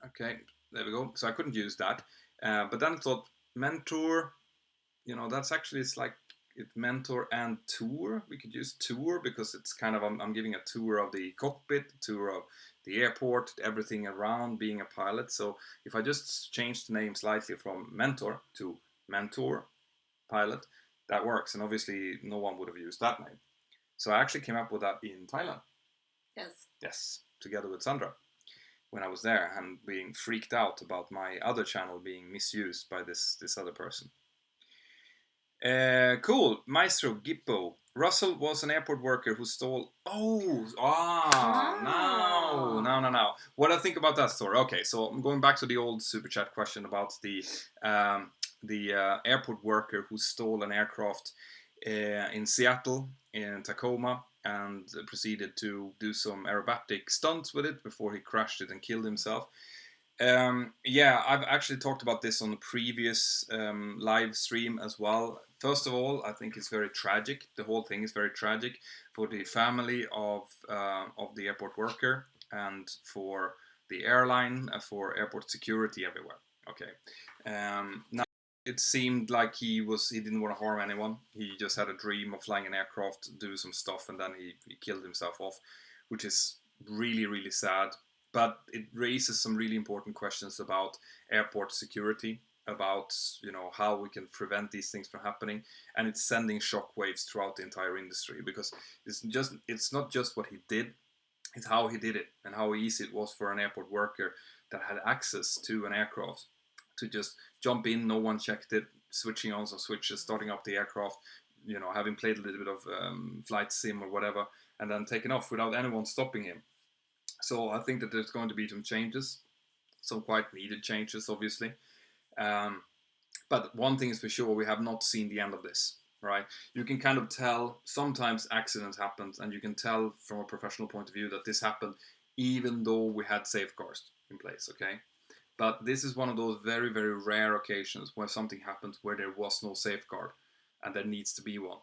Okay, there we go. So I couldn't use that. But then I thought, mentor, that's actually, it's like mentor and tour. We could use tour because it's kind of, I'm giving a tour of the cockpit, tour of the airport, everything around being a pilot. So if I just change the name slightly from mentor to mentor pilot, that works. And obviously no one would have used that name. So I actually came up with that in Thailand. Yes, together with Sandra, when I was there and being freaked out about my other channel being misused by this other person. Cool. Maestro Gippo. Russell was an airport worker who stole. Now. What I think about that story? Okay, so I'm going back to the old super chat question about the airport worker who stole an aircraft in Seattle, in Tacoma, and proceeded to do some aerobatic stunts with it before he crashed it and killed himself. I've actually talked about this on the previous live stream as well. First of all, I think it's very tragic. The whole thing is very tragic for the family of the airport worker and for the airline, for airport security everywhere. Okay. Now it seemed like he didn't want to harm anyone. He just had a dream of flying an aircraft, do some stuff, and then he killed himself off, which is really, really sad. But it raises some really important questions about airport security, about how we can prevent these things from happening, and it's sending shockwaves throughout the entire industry, because it's not just what he did, it's how he did it and how easy it was for an airport worker that had access to an aircraft to just jump in, no one checked it, switching on some switches, starting up the aircraft, having played a little bit of flight sim or whatever, and then taking off without anyone stopping him. So I think that there's going to be some changes, some quite needed changes, obviously. But one thing is for sure, we have not seen the end of this, right? You can kind of tell sometimes accidents happen, and you can tell from a professional point of view that this happened even though we had safeguards in place, okay? But this is one of those very, very rare occasions where something happens where there was no safeguard and there needs to be one.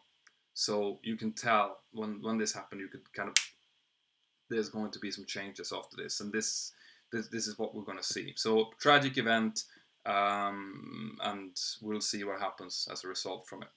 So you can tell when this happened, you could kind of there's going to be some changes after this, and this is what we're going to see. So tragic event, and we'll see what happens as a result from it.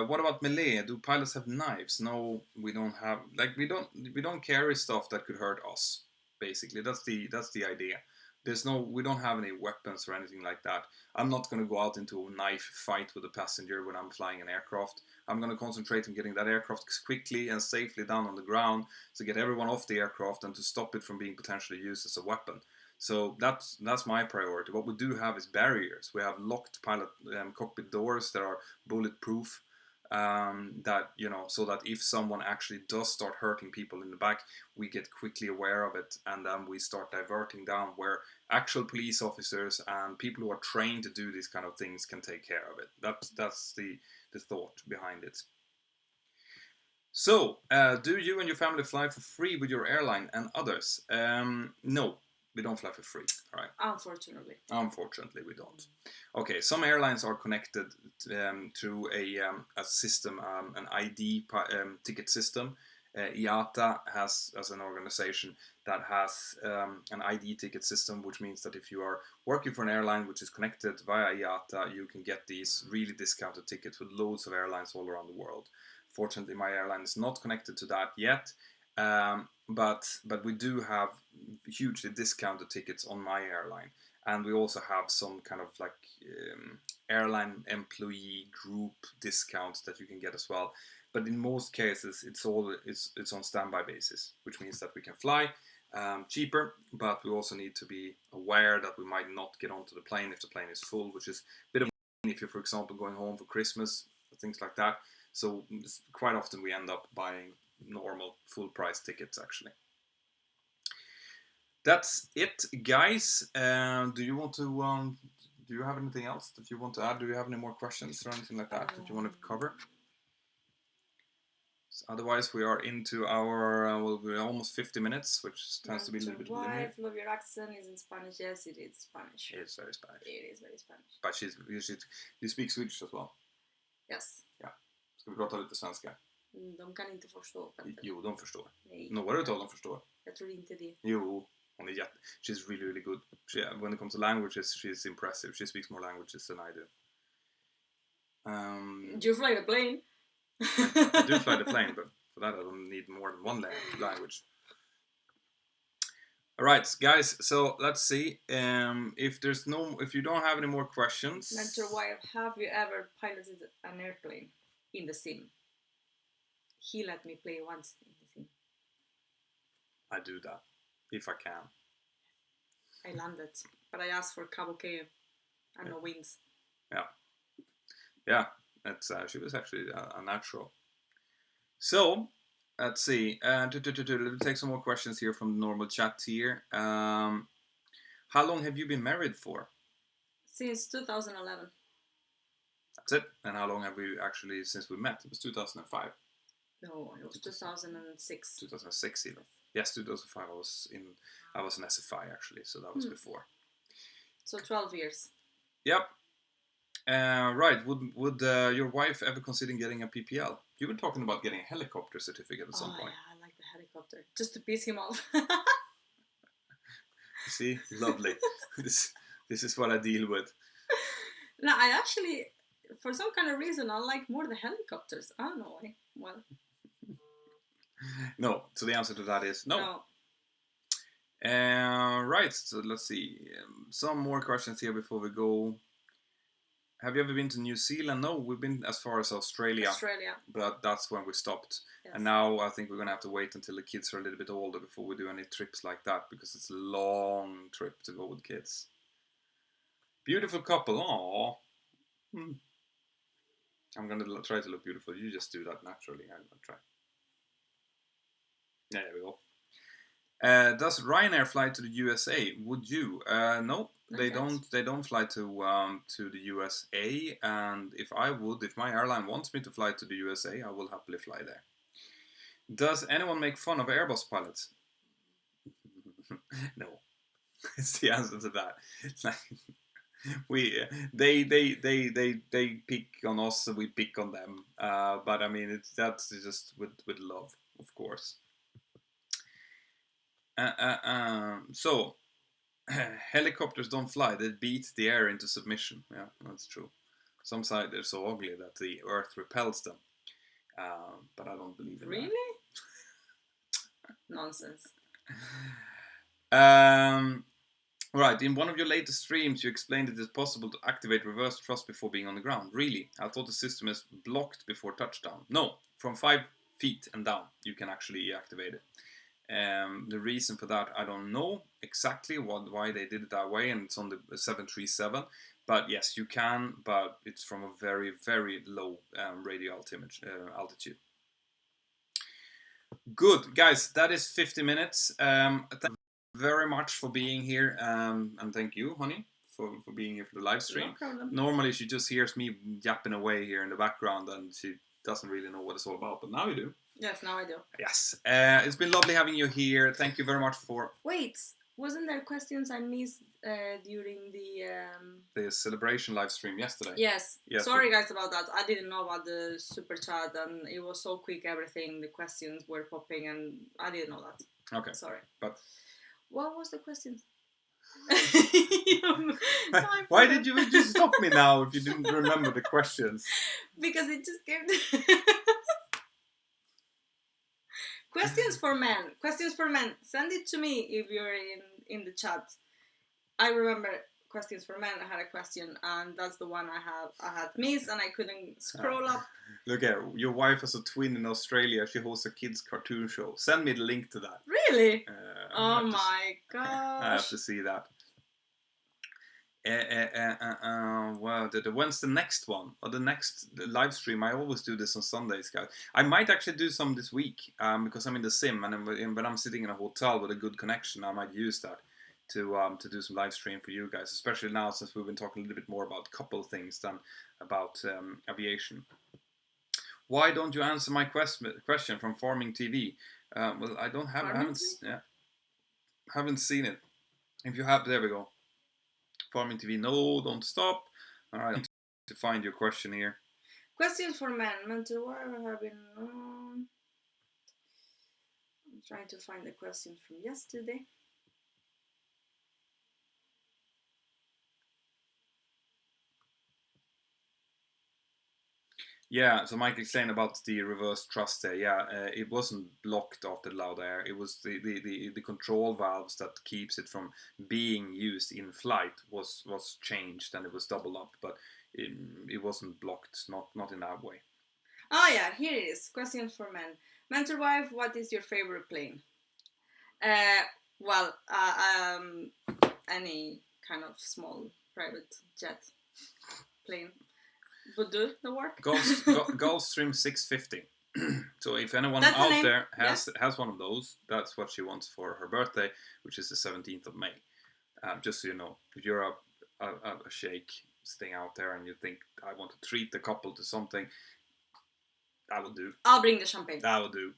What about melee? Do pilots have knives? No, we don't have. Like we don't carry stuff that could hurt us. Basically, that's the idea. We don't have any weapons or anything like that. I'm not going to go out into a knife fight with a passenger when I'm flying an aircraft. I'm going to concentrate on getting that aircraft quickly and safely down on the ground to get everyone off the aircraft and to stop it from being potentially used as a weapon. So that's my priority. What we do have is barriers. We have locked pilot cockpit doors that are bulletproof. That so that if someone actually does start hurting people in the back, we get quickly aware of it, and then we start diverting down where actual police officers and people who are trained to do these kind of things can take care of it. That's the thought behind it. So, do you and your family fly for free with your airline and others? No, we don't fly for free. All right. Unfortunately, we don't. Okay, some airlines are connected to a system, an ID ticket system. IATA has, as an organization, that has an ID ticket system, which means that if you are working for an airline which is connected via IATA, you can get these really discounted tickets with loads of airlines all around the world. Fortunately, my airline is not connected to that yet, but we do have hugely discounted tickets on my airline, and we also have some kind of like airline employee group discounts that you can get as well. But in most cases, it's on standby basis, which means that we can fly cheaper, but we also need to be aware that we might not get onto the plane if the plane is full, which is a bit of if you're, for example, going home for Christmas, things like that. So quite often we end up buying normal full price tickets actually. That's it, guys. Do you want to do you have anything else that you want to add? Do you have any more questions or anything like that that you want to cover? So otherwise, we are into our we're almost 50 minutes, which tends to be a little bit limit. Love your accent is in Spanish. Yes, it is Spanish. It's very Spanish. It is very Spanish. But you speak Swedish as well. Yes. Ja. Ska vi prata lite svenska? De kan inte förstå. Petter. Jo, de förstår. Nej. Några utav dem förstår. Jag tror inte det. Jo, hon är she's really, really good. When it comes to languages, she's impressive. She speaks more languages than I do. Do you fly the plane? I do fly the plane, but for that I don't need more than one language. All right, guys. So let's see. If you don't have any more questions. Mentorwife, have you ever piloted an airplane in the sim? He let me play once in the sim. I do that if I can. I landed, but I asked for Cabo Cayo and no wings. Yeah. She was actually a natural. So, let's see. Let's take some more questions here from the normal chat here. How long have you been married for? Since 2011. That's it. And how long have we actually since we met? It was 2005. No, it was 2006. 2006 even. Yes, 2005. I was an SFI actually, so that was before. So 12 years. Yep. Right. Would your wife ever consider getting a PPL? You were talking about getting a helicopter certificate at some point. Yeah, I like the helicopter. Just to piss him off. See? Lovely. This is what I deal with. No, I actually, for some kind of reason, I like more the helicopters. I don't know why. Well. No. So the answer to that is no. Right. So let's see. Some more questions here before we go. Have you ever been to New Zealand? No, we've been as far as Australia. But that's when we stopped. Yes. And now I think we're going to have to wait until the kids are a little bit older before we do any trips like that, because it's a long trip to go with kids. Beautiful couple. Aww. I'm going to try to look beautiful. You just do that naturally. I'm going to try. Yeah, there we go. Does Ryanair fly to the USA? Would you? No, they don't. They don't fly to the USA. And if my airline wants me to fly to the USA, I will happily fly there. Does anyone make fun of Airbus pilots? No, it's the answer to that. They pick on us and we pick on them. But I mean, that's just with love, of course. So helicopters don't fly; they beat the air into submission. Yeah, that's true. Some side they're so ugly that the earth repels them. But I don't believe in Really? Nonsense. Right, in one of your latest streams, you explained it is possible to activate reverse thrust before being on the ground. Really? I thought the system is blocked before touchdown. No, from 5 feet and down, you can actually activate it. The reason for that, I don't know exactly why they did it that way, and it's on the 737. But yes, you can, but it's from a very, very low radio altitude. Good, guys, that is 50 minutes. Thank you very much for being here, and thank you, honey, for being here for the live stream. No problem. Normally, she just hears me yapping away here in the background, and she doesn't really know what it's all about, but now you do. Yes, now I do. Yes, it's been lovely having you here. Thank you very much for... Wait, wasn't there questions I missed during the celebration live stream yesterday? Yes. Sorry guys about that. I didn't know about the super chat, and it was so quick. Everything, the questions were popping, and I didn't know that. Okay. Sorry. But what was the question? Why did you just stop me now if you didn't remember the questions? Because it just came. Questions for men. Questions for men. Send it to me if you're in the chat. I remember questions for men. I had a question, and that's the one I had missed, and I couldn't scroll up. Look here, your wife has a twin in Australia. She hosts a kids' cartoon show. Send me the link to that. Really? Oh my gosh. I have to see that. Well, when's the next one? Or the next live stream? I always do this on Sundays, guys. I might actually do some this week because I'm in the sim, and when I'm sitting in a hotel with a good connection, I might use that to do some live stream for you guys, especially now since we've been talking a little bit more about couple things than about aviation. Why don't you answer my question from Farming TV? Well, I don't have. Haven't seen it. If you have, there we go. Farming TV, no, don't stop. All right, to find your question here. Questions for men. Mentor, why have been? I'm trying to find the question from yesterday. Yeah, so Michael saying about the reverse thrust there. Yeah, it wasn't blocked after loud air. It was the control valves that keeps it from being used in flight was changed, and it was doubled up, but it wasn't blocked, not in that way. Oh yeah, here it is. Questions for men. Mentor wife, what is your favorite plane? Well, any kind of small private jet plane would do the work. Gulfstream 650. So if anyone out there has one of those, that's what she wants for her birthday, which is the 17th of May. Just so you know, if you're a sheikh sitting out there and you think I want to treat the couple to something, that will do. I'll bring the champagne. That will do.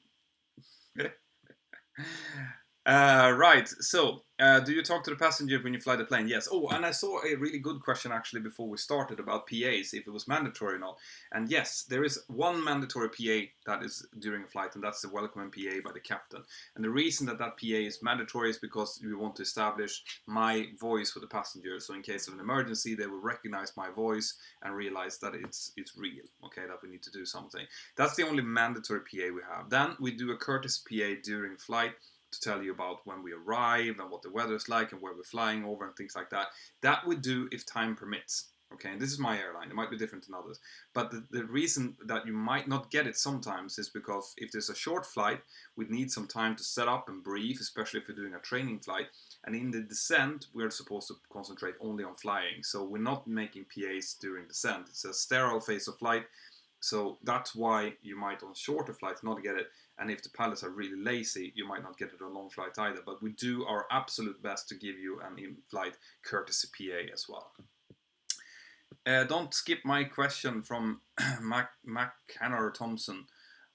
Right, so do you talk to the passenger when you fly the plane? Yes. Oh, and I saw a really good question actually before we started about PAs, if it was mandatory or not. And yes, there is one mandatory PA that is during a flight, and that's the welcome PA by the captain. And the reason that PA is mandatory is because we want to establish my voice with the passenger. So in case of an emergency, they will recognize my voice and realize that it's real, okay, that we need to do something. That's the only mandatory PA we have. Then we do a courtesy PA during flight, to tell you about when we arrive and what the weather is like and where we're flying over and things like that. That we do if time permits. Okay, and this is my airline. It might be different than others. But the reason that you might not get it sometimes is because if there's a short flight, we need some time to set up and brief, especially if we're doing a training flight. And in the descent, we're supposed to concentrate only on flying. So we're not making PAs during descent. It's a sterile phase of flight. So that's why you might on shorter flights not get it. And if the pilots are really lazy, you might not get it on long flight either. But we do our absolute best to give you an in-flight courtesy PA as well. Don't skip my question from McCanner Thompson.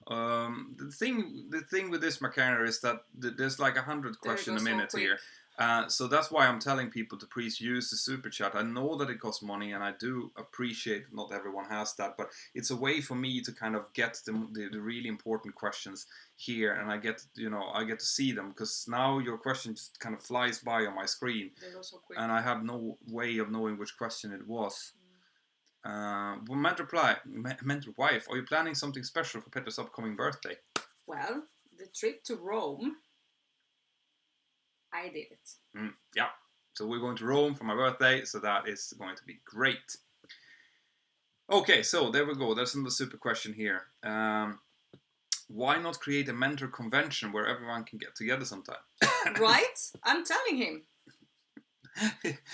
The thing with this McCanner is that there's like 100 questions a minute here. So that's why I'm telling people to please use the super chat. I know that it costs money, and I do appreciate not everyone has that, but it's a way for me to kind of get the really important questions here, and I get to see them, because now your question just kind of flies by on my screen, So and I have no way of knowing which question it was. Mentor wife, are you planning something special for Petra's upcoming birthday? Well, the trip to Rome, I did it. Yeah. So we're going to Rome for my birthday, so that is going to be great. Okay, so there we go. There's another super question here. Why not create a mentor convention where everyone can get together sometime? Right? I'm telling him.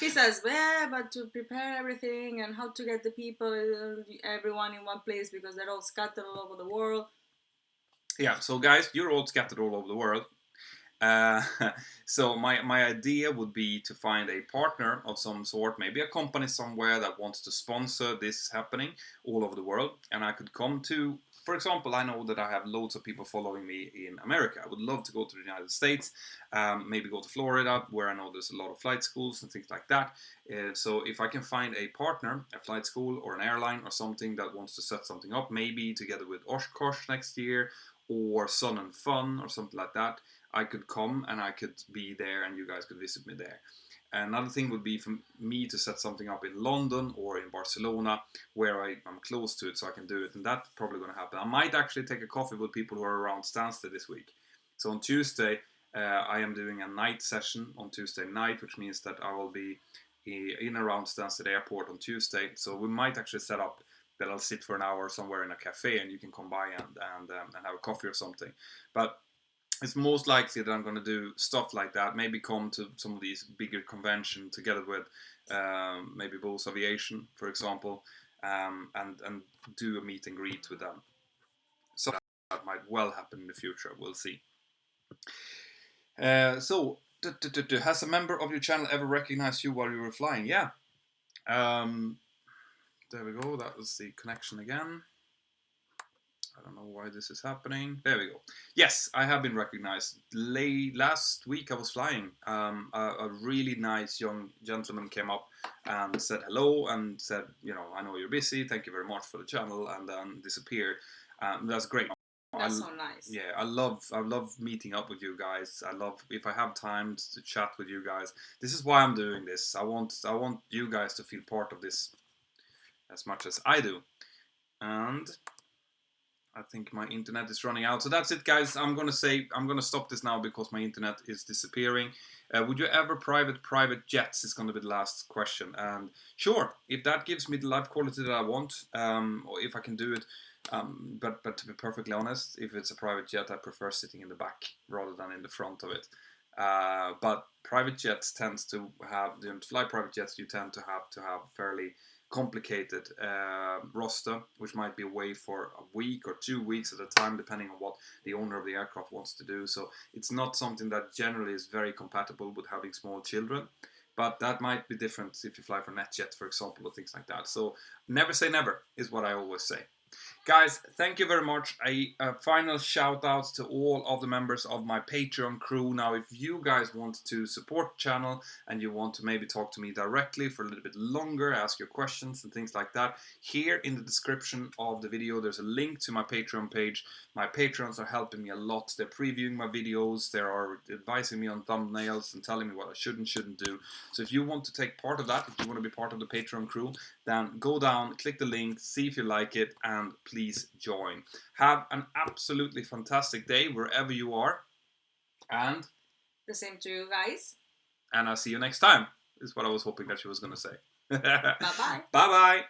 He says, yeah, but to prepare everything and how to get the people, everyone in one place, because they're all scattered all over the world. Yeah, so guys, you're all scattered all over the world. So my idea would be to find a partner of some sort, maybe a company somewhere that wants to sponsor this happening all over the world, and I could come to, for example, I know that I have loads of people following me in America. I would love to go to the United States, maybe go to Florida, where I know there's a lot of flight schools and things like that. So if I can find a partner, a flight school or an airline or something that wants to set something up, maybe together with Oshkosh next year, or Sun and Fun or something like that, I could come and I could be there and you guys could visit me there. Another thing would be for me to set something up in London or in Barcelona where I'm close to it, so I can do it, and that's probably going to happen. I might actually take a coffee with people who are around Stansted this week. So on Tuesday, I am doing a night session on Tuesday night, which means that I will be in around Stansted Airport on Tuesday. So we might actually set up that I'll sit for an hour somewhere in a cafe and you can come by and have a coffee or something. But it's most likely that I'm going to do stuff like that. Maybe come to some of these bigger conventions together with maybe Bose Aviation, for example, and do a meet and greet with them. So that might well happen in the future. We'll see. So, has a member of your channel ever recognized you while you were flying? Yeah. There we go. That was the connection again. I don't know why this is happening. There we go. Yes, I have been recognized. Last week I was flying. A really nice young gentleman came up and said hello and said, I know you're busy. Thank you very much for the channel, and then disappeared. That's great. That's so nice. Yeah, I love meeting up with you guys. I love if I have time to chat with you guys. This is why I'm doing this. I want you guys to feel part of this as much as I do. And I think my internet is running out. So that's it, guys. I'm gonna stop this now because my internet is disappearing. Would you ever private jets? Is gonna be the last question. And sure, if that gives me the life quality that I want, or if I can do it. But to be perfectly honest, if it's a private jet, I prefer sitting in the back rather than in the front of it. But private jets tends to have, to fly private jets, you tend to have fairly complicated roster, which might be away for a week or 2 weeks at a time, depending on what the owner of the aircraft wants to do. So it's not something that generally is very compatible with having small children. But that might be different if you fly for NetJet, for example, or things like that. So never say never is what I always say. Guys, thank you very much. A final shout out to all of the members of my Patreon crew. Now, if you guys want to support the channel and you want to maybe talk to me directly for a little bit longer, ask your questions and things like that, here in the description of the video, there's a link to my Patreon page. My Patrons are helping me a lot. They're previewing my videos. They are advising me on thumbnails and telling me what I should and shouldn't do. So if you want to take part of that, if you want to be part of the Patreon crew, then go down, click the link, see if you like it, and please join. Have an absolutely fantastic day wherever you are, and the same to you guys. And I'll see you next time, is what I was hoping that she was going to say. Bye-bye. Bye-bye.